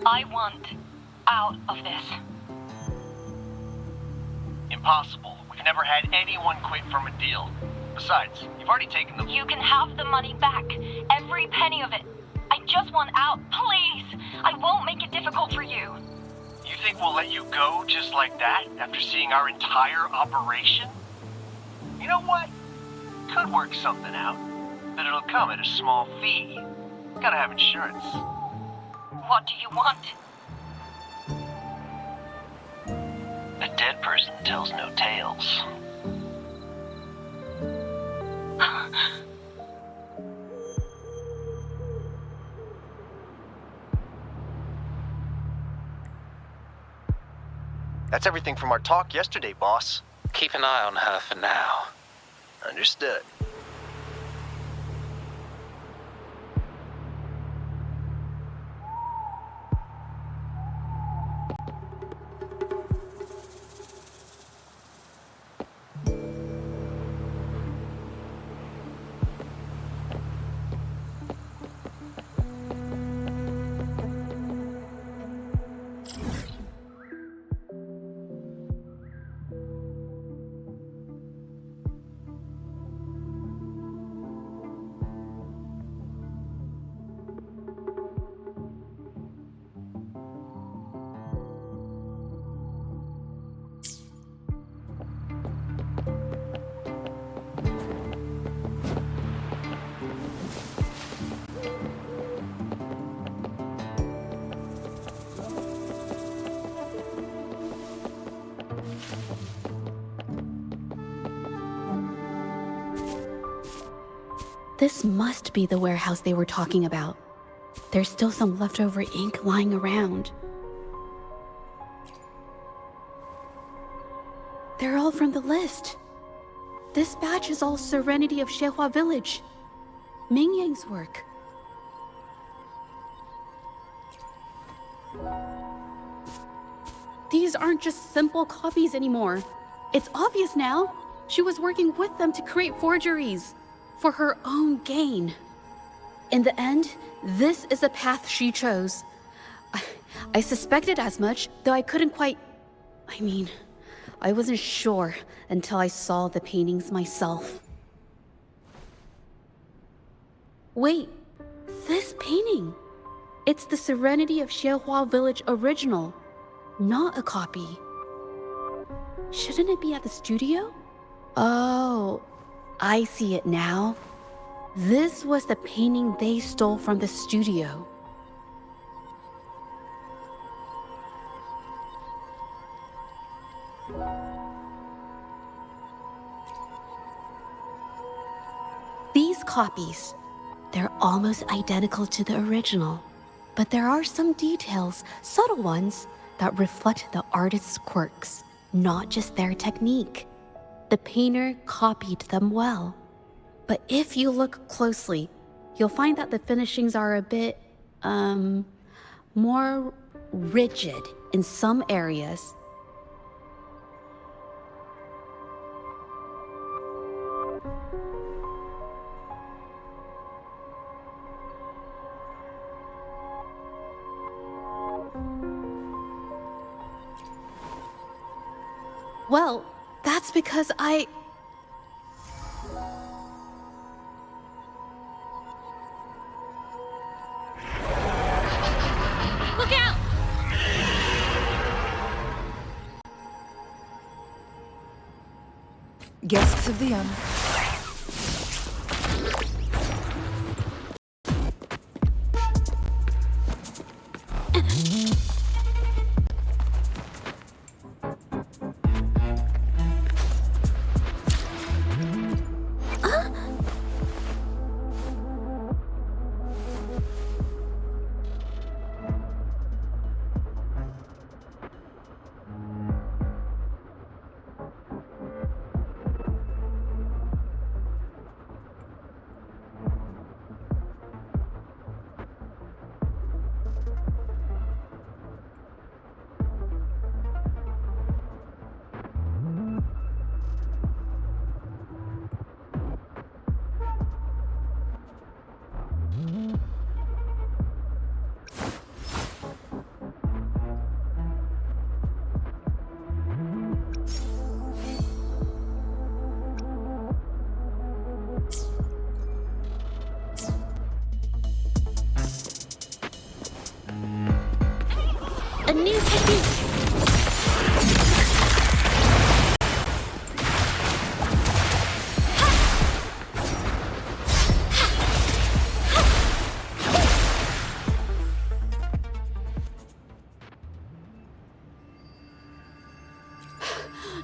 I want out of this. Impossible. We've never had anyone quit from a deal. Besides, you've already taken the... You can have the money back. Every penny of it. I just want out. Please! I won't make it difficult for you. You think we'll let you go just like that after seeing our entire operation? You know what? Could work something out, but it'll come at a small fee. Gotta have insurance. What do you want? A dead person tells no tales. That's everything from our talk yesterday, boss. Keep an eye on her for now. Understood. This must be the warehouse they were talking about. There's still some leftover ink lying around. They're all from the list. This batch is all Serenity of Xehua Village. Ming Yang's work. These aren't just simple copies anymore. It's obvious now. She was working with them to create forgeries for her own gain. In the end, this is the path she chose. I suspected as much, though I couldn't quite... I wasn't sure until I saw the paintings myself. Wait, this painting. It's the Serenity of Xehua Village original, not a copy. Shouldn't it be at the studio? Oh, I see it now. This was the painting they stole from the studio. These copies, they're almost identical to the original, but there are some details, subtle ones, that reflect the artist's quirks, not just their technique. The painter copied them well. But if you look closely, you'll find that the finishings are a bit, more rigid in some areas. Well, that's because Look out! Guests of the Inn. new technique!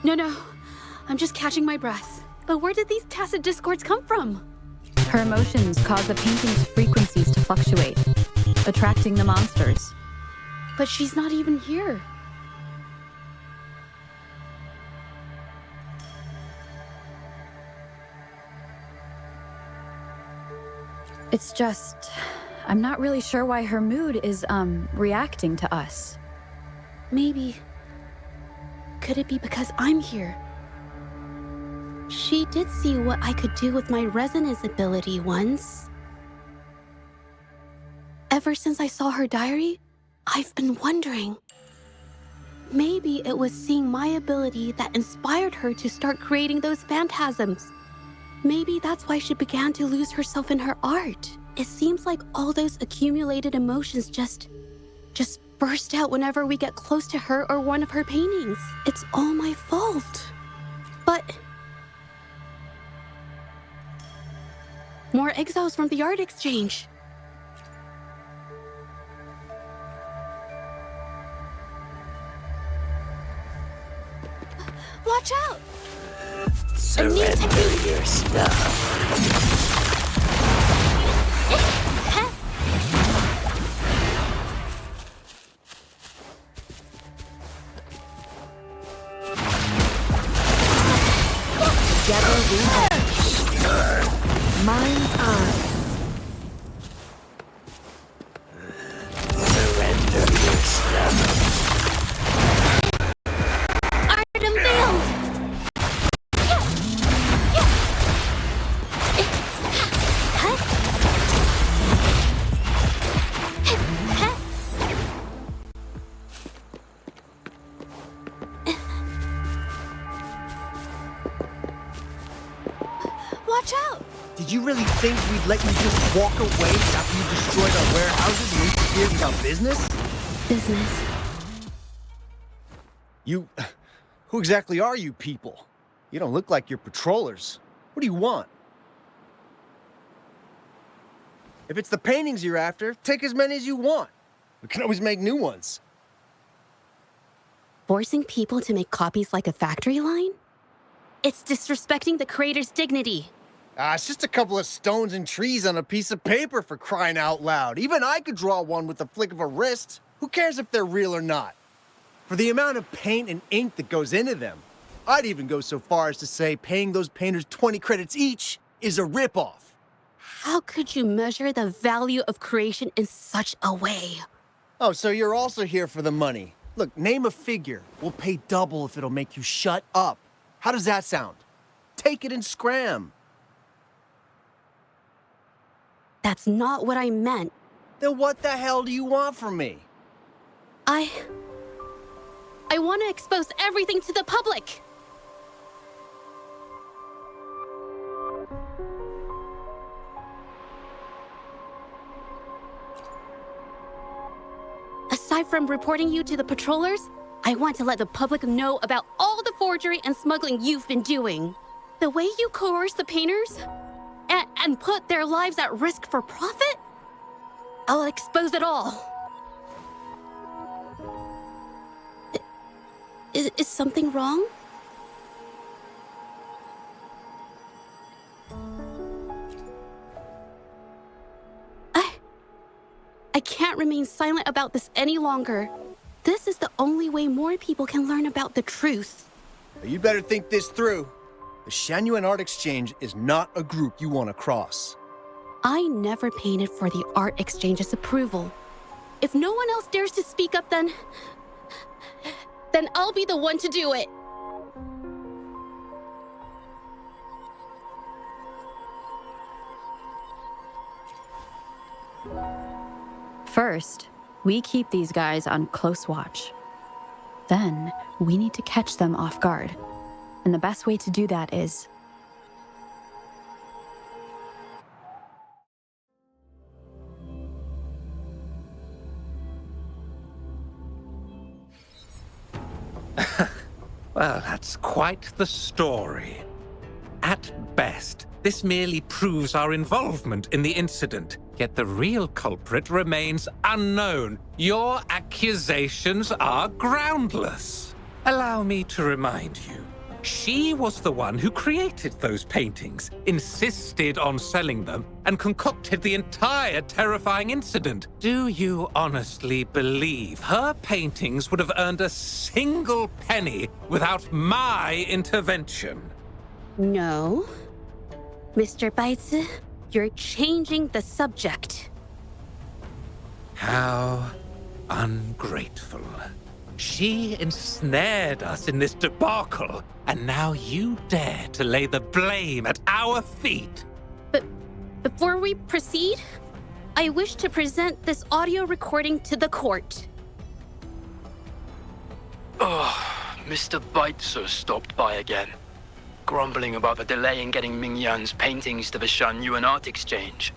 No. I'm just catching my breath. But where did these tacit discords come from? Her emotions cause the painting's frequencies to fluctuate, attracting the monsters. But she's not even here. It's just... I'm not really sure why her mood is, reacting to us. Maybe... Could it be because I'm here? She did see what I could do with my resonance ability once. Ever since I saw her diary, I've been wondering. Maybe it was seeing my ability that inspired her to start creating those phantasms. Maybe that's why she began to lose herself in her art. It seems like all those accumulated emotions just burst out whenever we get close to her or one of her paintings. It's all my fault. But... more exiles from the art exchange. Watch out! Surrender your stuff. Together we are. Mind's eye. Surrender your stuff. Art unveiled! Watch out! Did you really think we'd let you just walk away after you destroyed our warehouses and interfered with our business? Business. Who exactly are you people? You don't look like you're patrollers. What do you want? If it's the paintings you're after, take as many as you want. We can always make new ones. Forcing people to make copies like a factory line? It's disrespecting the creator's dignity. It's just a couple of stones and trees on a piece of paper, for crying out loud. Even I could draw one with the flick of a wrist. Who cares if they're real or not? For the amount of paint and ink that goes into them, I'd even go so far as to say paying those painters 20 credits each is a ripoff. How could you measure the value of creation in such a way? Oh, so you're also here for the money. Look, name a figure. We'll pay double if it'll make you shut up. How does that sound? Take it and scram. That's not what I meant. Then what the hell do you want from me? I want to expose everything to the public. Aside from reporting you to the patrollers, I want to let the public know about all the forgery and smuggling you've been doing. The way you coerce the painters and put their lives at risk for profit? I'll expose it all. Is something wrong? I can't remain silent about this any longer. This is the only way more people can learn about the truth. You better think this through. The Shanyuan Art Exchange is not a group you want to cross. I never painted for the art exchange's approval. If no one else dares to speak up, then I'll be the one to do it. First, we keep these guys on close watch. Then, we need to catch them off guard. And the best way to do that is... Well, that's quite the story. At best, this merely proves our involvement in the incident, yet the real culprit remains unknown. Your accusations are groundless. Allow me to remind you, she was the one who created those paintings, insisted on selling them, and concocted the entire terrifying incident. Do you honestly believe her paintings would have earned a single penny without my intervention? No. Mr. Baitsu, you're changing the subject. How ungrateful. She ensnared us in this debacle, and now you dare to lay the blame at our feet. But before we proceed, I wish to present this audio recording to the court. Mr. Baitsu stopped by again, grumbling about the delay in getting Ming Yan's paintings to the Shan-Yuan Art Exchange.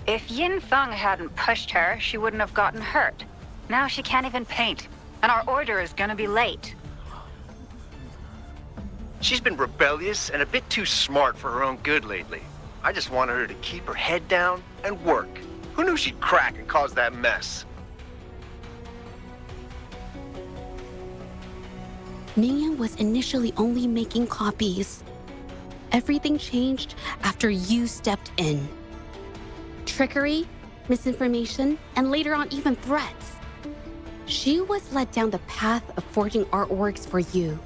If Yin Feng hadn't pushed her, she wouldn't have gotten hurt. Now she can't even paint, and our order is gonna be late. She's been rebellious and a bit too smart for her own good lately. I just wanted her to keep her head down and work. Who knew she'd crack and cause that mess? Mingyan was initially only making copies. Everything changed after you stepped in. Trickery, misinformation, and later on even threats. She was led down the path of forging artworks for you.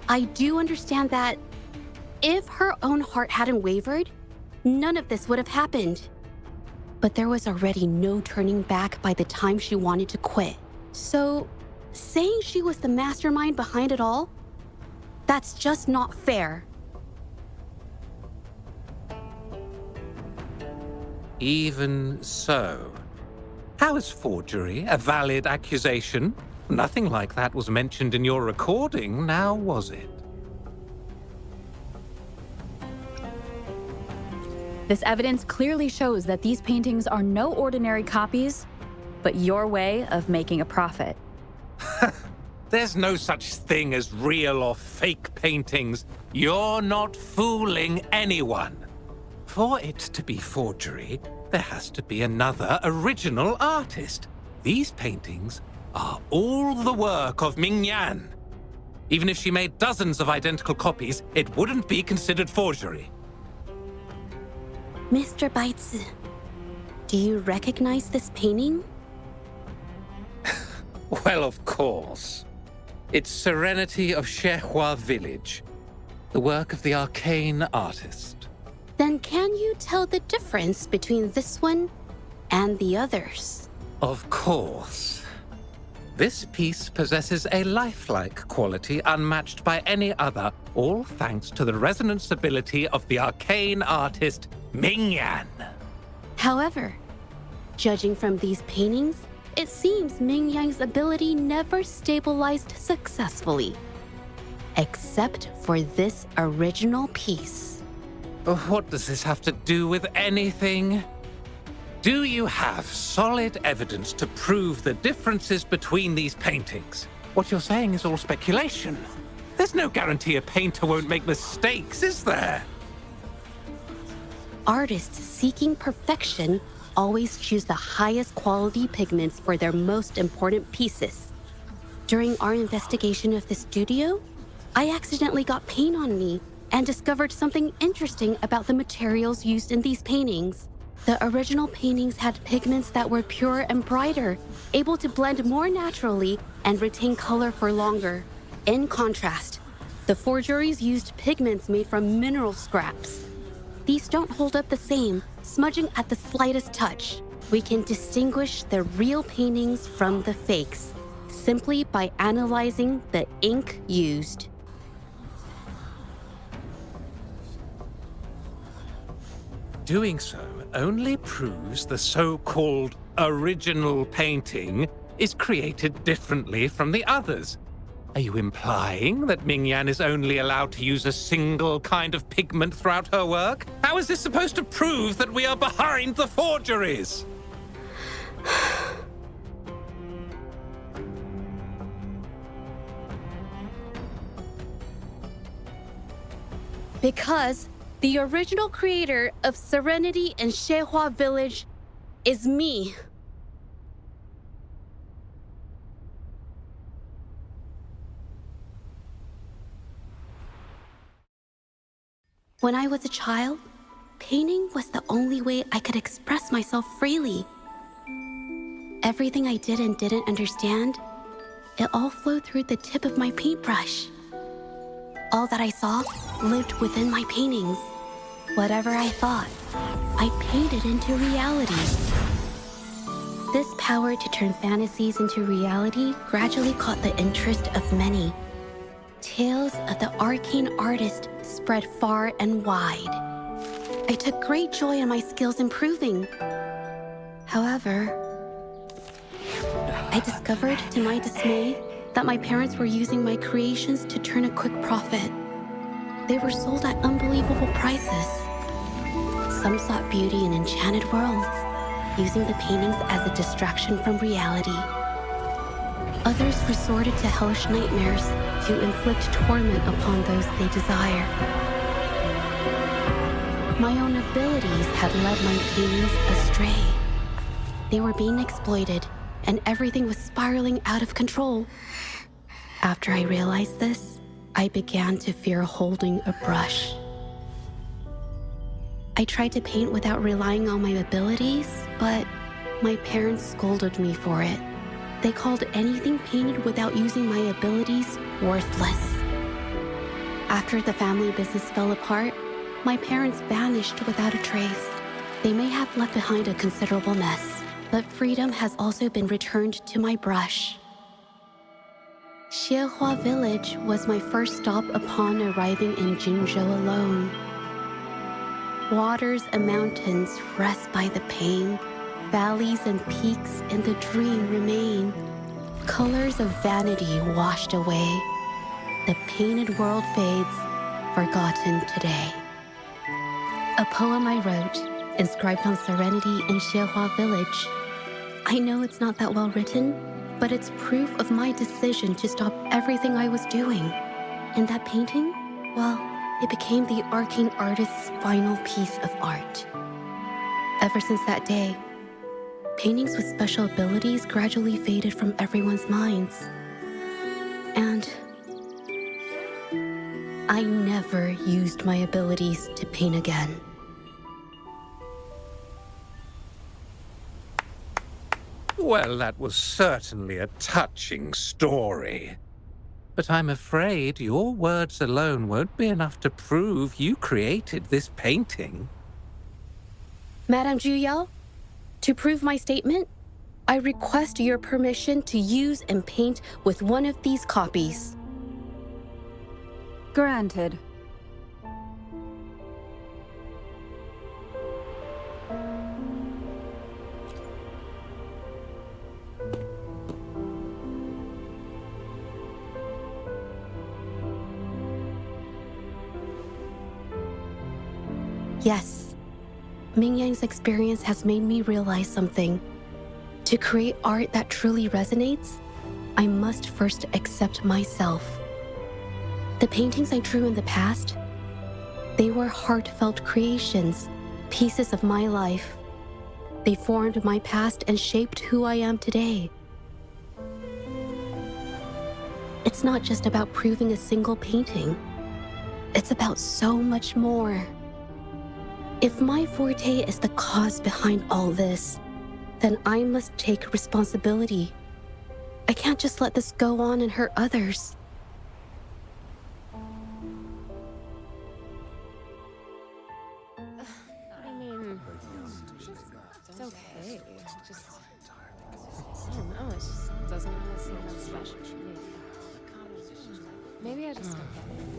I do understand that if her own heart hadn't wavered, none of this would have happened. But there was already no turning back by the time she wanted to quit. So, saying she was the mastermind behind it all, that's just not fair. Even so, how is forgery a valid accusation? Nothing like that was mentioned in your recording, now was it? This evidence clearly shows that these paintings are no ordinary copies, but your way of making a profit. There's no such thing as real or fake paintings. You're not fooling anyone. For it to be forgery, there has to be another original artist. These paintings are all the work of Ming Yan. Even if she made dozens of identical copies, it wouldn't be considered forgery. Mr. Baitsu, do you recognize this painting? Well, of course. It's Serenity of Shehua Village, the work of the arcane artist. Then can you tell the difference between this one and the others? Of course. This piece possesses a lifelike quality unmatched by any other, all thanks to the resonance ability of the arcane artist Ming Yan. However, judging from these paintings, it seems Ming Yan's ability never stabilized successfully. Except for this original piece. What does this have to do with anything? Do you have solid evidence to prove the differences between these paintings? What you're saying is all speculation. There's no guarantee a painter won't make mistakes, is there? Artists seeking perfection always choose the highest quality pigments for their most important pieces. During our investigation of the studio, I accidentally got paint on me and discovered something interesting about the materials used in these paintings. The original paintings had pigments that were pure and brighter, able to blend more naturally and retain color for longer. In contrast, the forgeries used pigments made from mineral scraps. These don't hold up the same, smudging at the slightest touch. We can distinguish the real paintings from the fakes, simply by analyzing the ink used. Doing so only proves the so-called original painting is created differently from the others. Are you implying that Ming Yan is only allowed to use a single kind of pigment throughout her work? How is this supposed to prove that we are behind the forgeries? Because the original creator of Serenity in Shehua Village is me. When I was a child, painting was the only way I could express myself freely. Everything I did and didn't understand, it all flowed through the tip of my paintbrush. All that I saw lived within my paintings. Whatever I thought, I painted into reality. This power to turn fantasies into reality gradually caught the interest of many. Tales of the arcane artist spread far and wide. I took great joy in my skills improving. However, I discovered, to my dismay, that my parents were using my creations to turn a quick profit. They were sold at unbelievable prices. Some sought beauty in enchanted worlds, using the paintings as a distraction from reality. Others resorted to hellish nightmares to inflict torment upon those they desire. My own abilities had led my paintings astray. They were being exploited, and everything was spiraling out of control. After I realized this, I began to fear holding a brush. I tried to paint without relying on my abilities, but my parents scolded me for it. They called anything painted without using my abilities worthless. After the family business fell apart, my parents vanished without a trace. They may have left behind a considerable mess, but freedom has also been returned to my brush. Xiehua Village was my first stop upon arriving in Jinzhou alone. Waters and mountains rest by the pain. Valleys and peaks in the dream remain. Colors of vanity washed away. The painted world fades, forgotten today. A poem I wrote, inscribed on Serenity in Xiehua Village. I know it's not that well written, but it's proof of my decision to stop everything I was doing. And that painting, well, it became the arcane artist's final piece of art. Ever since that day, paintings with special abilities gradually faded from everyone's minds. And I never used my abilities to paint again. Well, that was certainly a touching story. But I'm afraid your words alone won't be enough to prove you created this painting. Madame Juyao, to prove my statement, I request your permission to use and paint with one of these copies. Granted. Yes, Ming Yang's experience has made me realize something. To create art that truly resonates, I must first accept myself. The paintings I drew in the past, they were heartfelt creations, pieces of my life. They formed my past and shaped who I am today. It's not just about proving a single painting. It's about so much more. If my forte is the cause behind all this, then I must take responsibility. I can't just let this go on and hurt others. I mean, it's okay. It's just, I don't know, it just doesn't really seem that special to me. Maybe I just don't get it.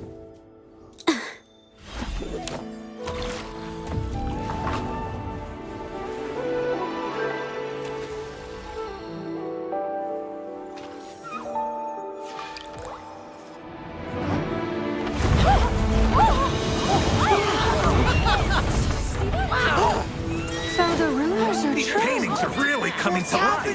So the rumors are These true. paintings are really coming to life.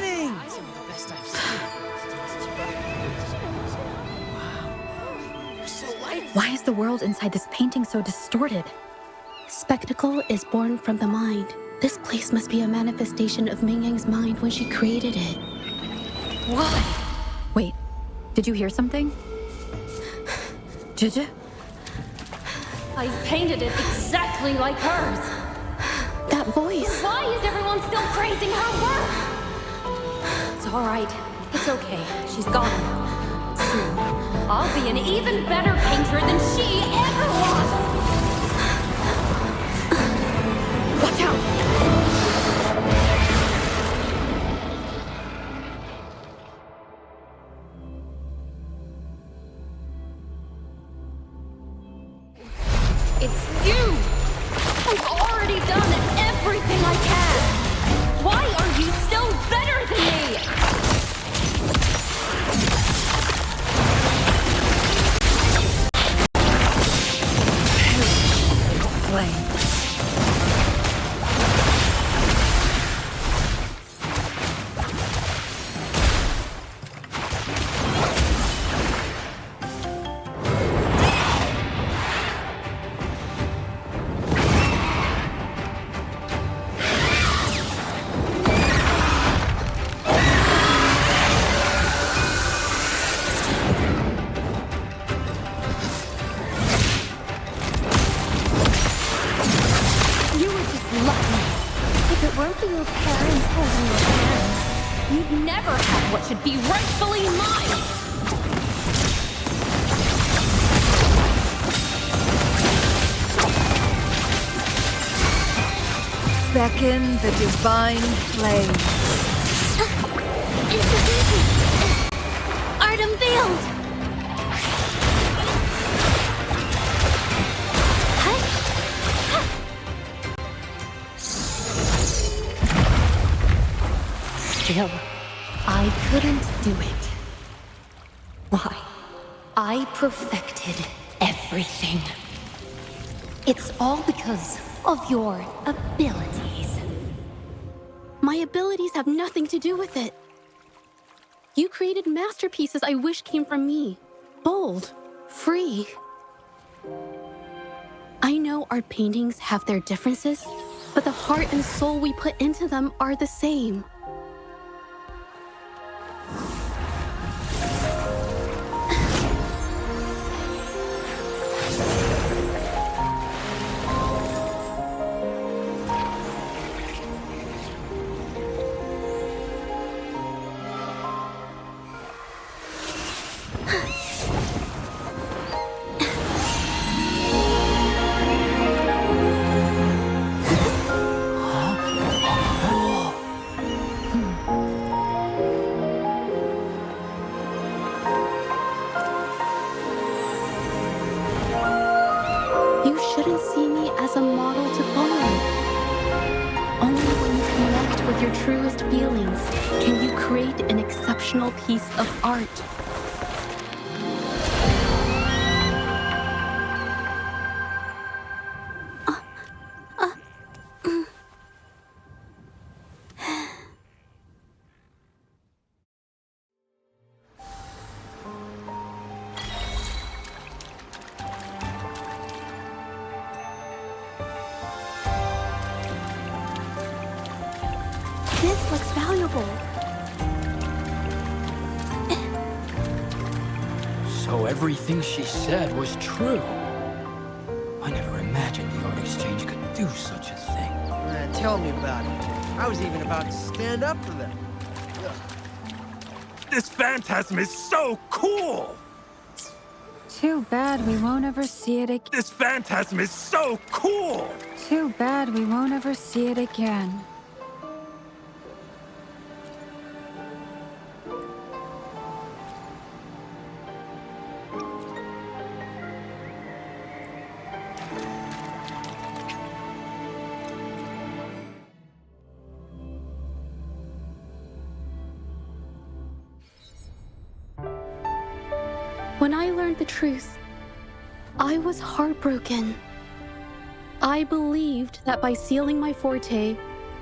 You're so light. place? Why is the world inside this painting so distorted? Spectacle is born from the mind. This place must be a manifestation of Ming Yang's mind when she created it. Why? Wait, did you hear something? Did you? I painted it exactly like hers. That voice. Why is everyone still praising her work? It's all right. It's okay. She's gone. Soon, I'll be an even better painter than she ever was. Watch out! It's you! I've already done everything I can! Why are you still better than me? Flame. You'd never have what should be rightfully mine! Beckon the divine flames. Art unveiled! Still, I couldn't do it. Why? I perfected everything. It's all because of your abilities. My abilities have nothing to do with it. You created masterpieces I wish came from me. Bold, free. I know art paintings have their differences, but the heart and soul we put into them are the same. Your truest feelings, can you create an exceptional piece of art? This looks valuable. So everything she said was true. I never imagined the art exchange could do such a thing. Tell me about it. I was even about to stand up for them. This phantasm is so cool! Too bad we won't ever see it again. This phantasm is so cool! Too bad we won't ever see it again. When I learned the truth, I was heartbroken. I believed that by sealing my forte,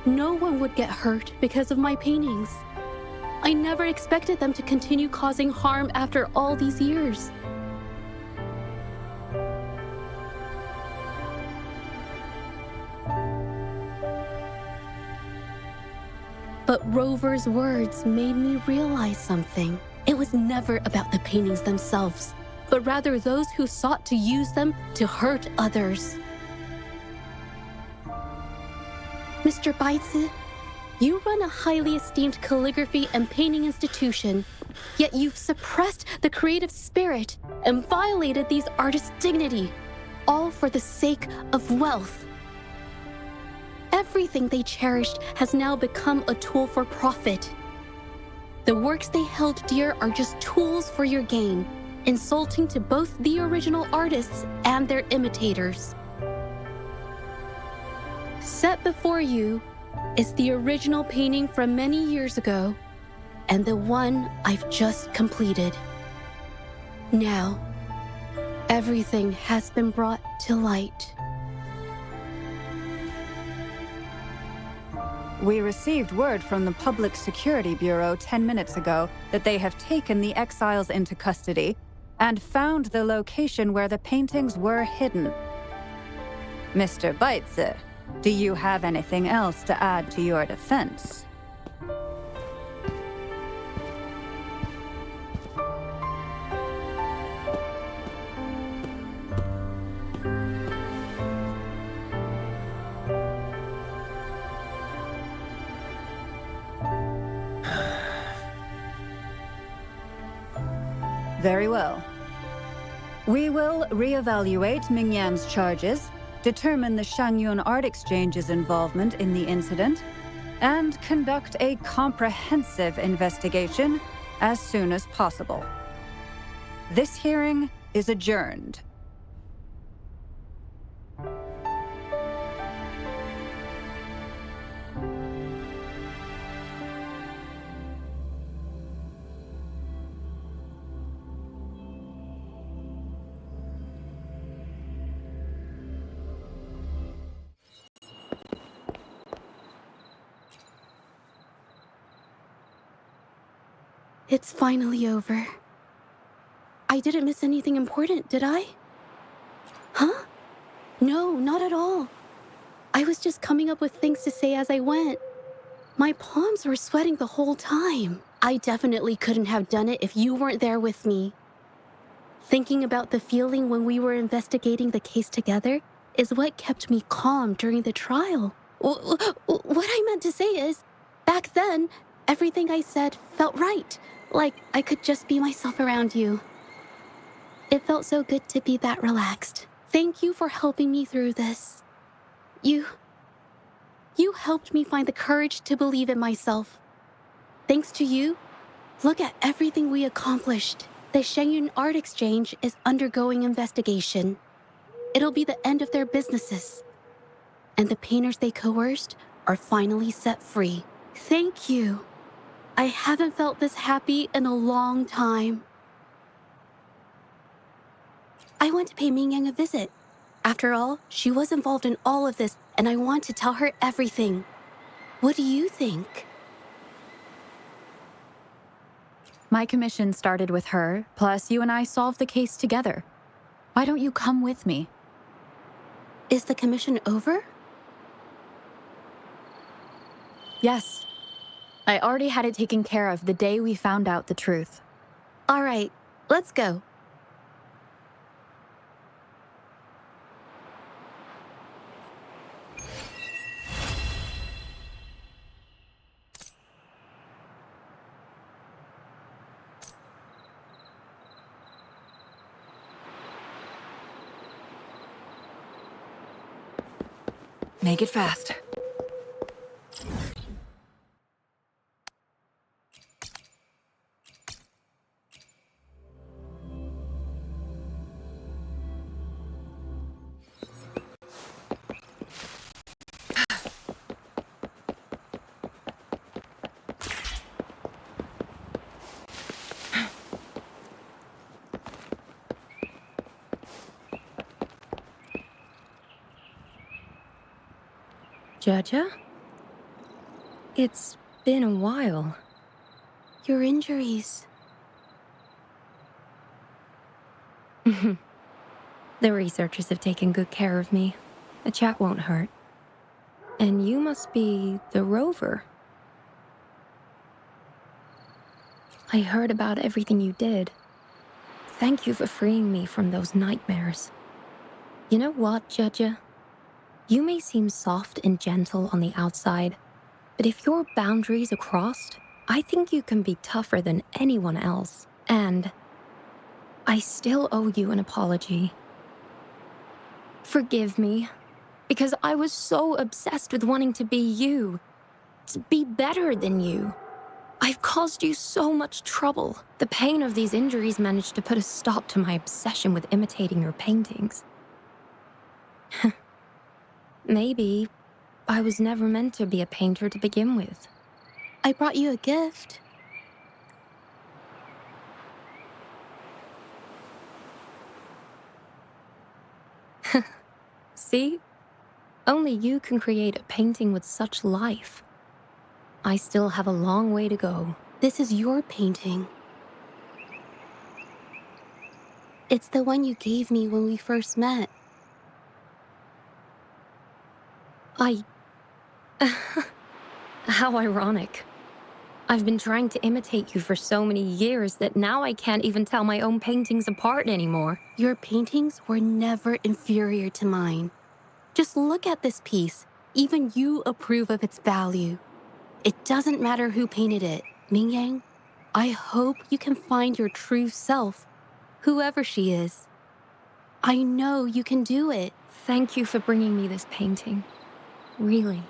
no one would get hurt because of my paintings. I never expected them to continue causing harm after all these years. But Rover's words made me realize something. It was never about the paintings themselves, but rather those who sought to use them to hurt others. Mr. Baitsu, you run a highly esteemed calligraphy and painting institution, yet you've suppressed the creative spirit and violated these artists' dignity, all for the sake of wealth. Everything they cherished has now become a tool for profit. The works they held dear are just tools for your gain, insulting to both the original artists and their imitators. Set before you is the original painting from many years ago, and the one I've just completed. Now, everything has been brought to light. We received word from the Public Security Bureau 10 minutes ago that they have taken the exiles into custody and found the location where the paintings were hidden. Mr. Baitsu, do you have anything else to add to your defense? Very well. We will reevaluate Mingyan's charges, determine the Shangyun Art Exchange's involvement in the incident, and conduct a comprehensive investigation as soon as possible. This hearing is adjourned. It's finally over. I didn't miss anything important, did I? Huh? No, not at all. I was just coming up with things to say as I went. My palms were sweating the whole time. I definitely couldn't have done it if you weren't there with me. Thinking about the feeling when we were investigating the case together is what kept me calm during the trial. What I meant to say is, back then, everything I said felt right. Like I could just be myself around you. It felt so good to be that relaxed. Thank you for helping me through this. You helped me find the courage to believe in myself. Thanks to you, look at everything we accomplished. The Shangyun Art Exchange is undergoing investigation. It'll be the end of their businesses. And the painters they coerced are finally set free. Thank you. I haven't felt this happy in a long time. I want to pay Mingyang a visit. After all, she was involved in all of this, and I want to tell her everything. What do you think? My commission started with her, plus you and I solved the case together. Why don't you come with me? Is the commission over? Yes. I already had it taken care of the day we found out the truth. All right, let's go. Make it fast. Jaja? It's been a while. Your injuries. The researchers have taken good care of me. A chat won't hurt. And you must be the rover. I heard about everything you did. Thank you for freeing me from those nightmares. You know what, Judge? You may seem soft and gentle on the outside, but if your boundaries are crossed, I think you can be tougher than anyone else. And I still owe you an apology. Forgive me, because I was so obsessed with wanting to be you, to be better than you. I've caused you so much trouble. The pain of these injuries managed to put a stop to my obsession with imitating your paintings. Maybe I was never meant to be a painter to begin with. I brought you a gift. See? Only you can create a painting with such life. I still have a long way to go. This is your painting. It's the one you gave me when we first met. How ironic. I've been trying to imitate you for so many years that now I can't even tell my own paintings apart anymore. Your paintings were never inferior to mine. Just look at this piece. Even you approve of its value. It doesn't matter who painted it. Mingyang, I hope you can find your true self, whoever she is. I know you can do it. Thank you for bringing me this painting. Really.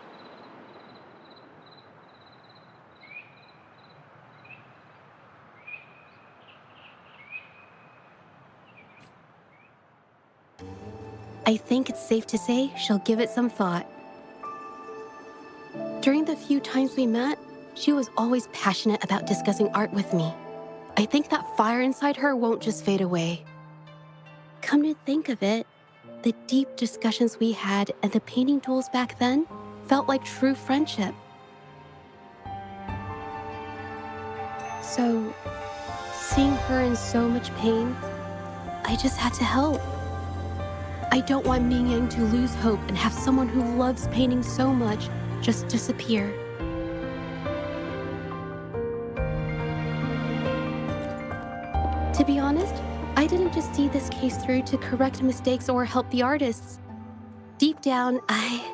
I think it's safe to say she'll give it some thought. During the few times we met, she was always passionate about discussing art with me. I think that fire inside her won't just fade away. Come to think of it, the deep discussions we had and the painting duels back then felt like true friendship. So, seeing her in so much pain, I just had to help. I don't want Mingyang to lose hope and have someone who loves painting so much just disappear. To be honest, I didn't just see this case through to correct mistakes or help the artists. Deep down, I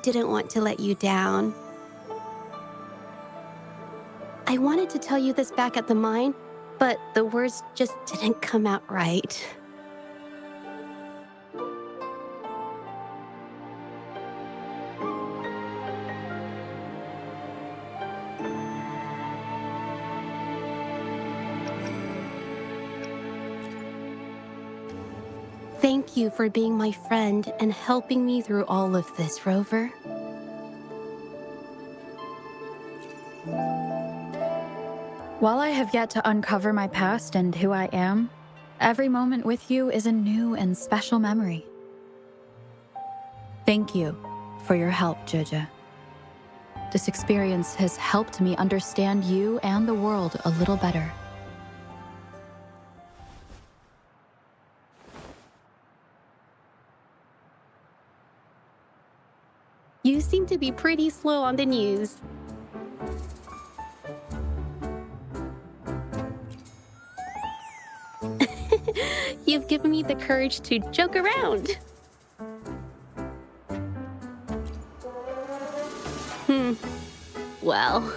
didn't want to let you down. I wanted to tell you this back at the mine, but the words just didn't come out right. Thank you for being my friend and helping me through all of this, Rover. While I have yet to uncover my past and who I am, every moment with you is a new and special memory. Thank you for your help, Jojo. This experience has helped me understand you and the world a little better. You seem to be pretty slow on the news. You've given me the courage to joke around. Well,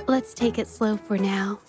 let's take it slow for now.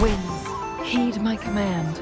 Winds, heed my command.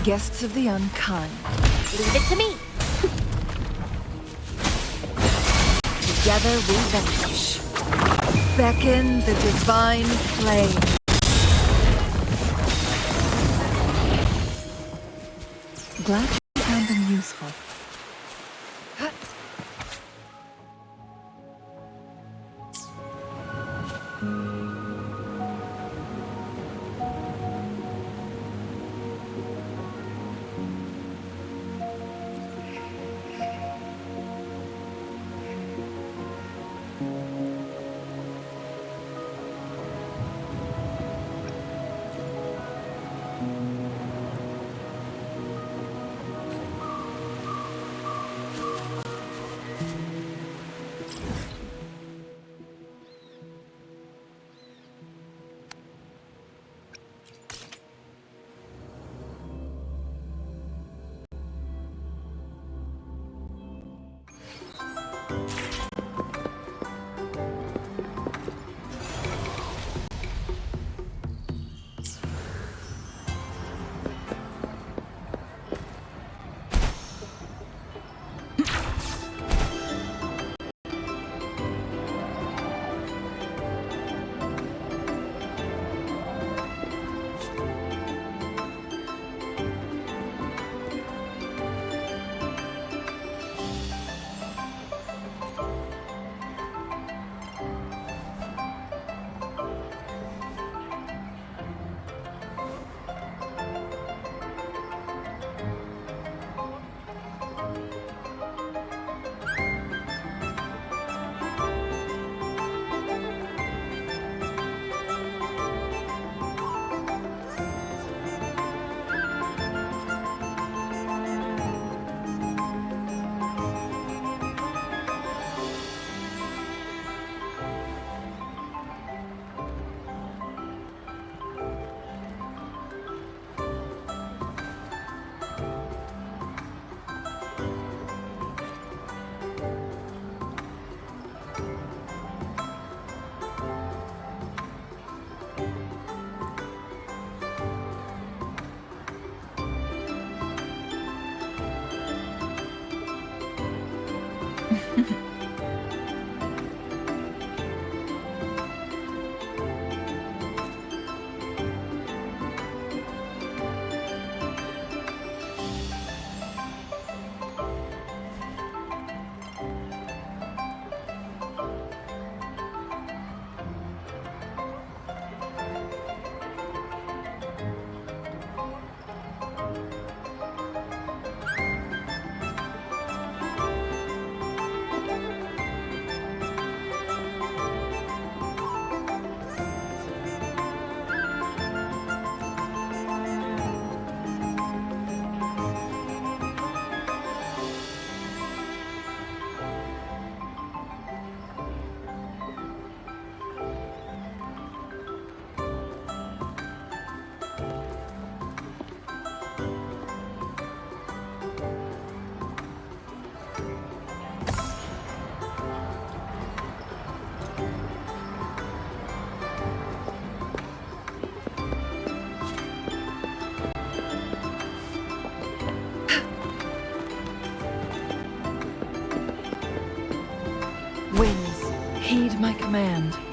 Guests of the unkind. Leave it to me. Together we vanish. Beckon the divine flame. Glad you found them useful. my command.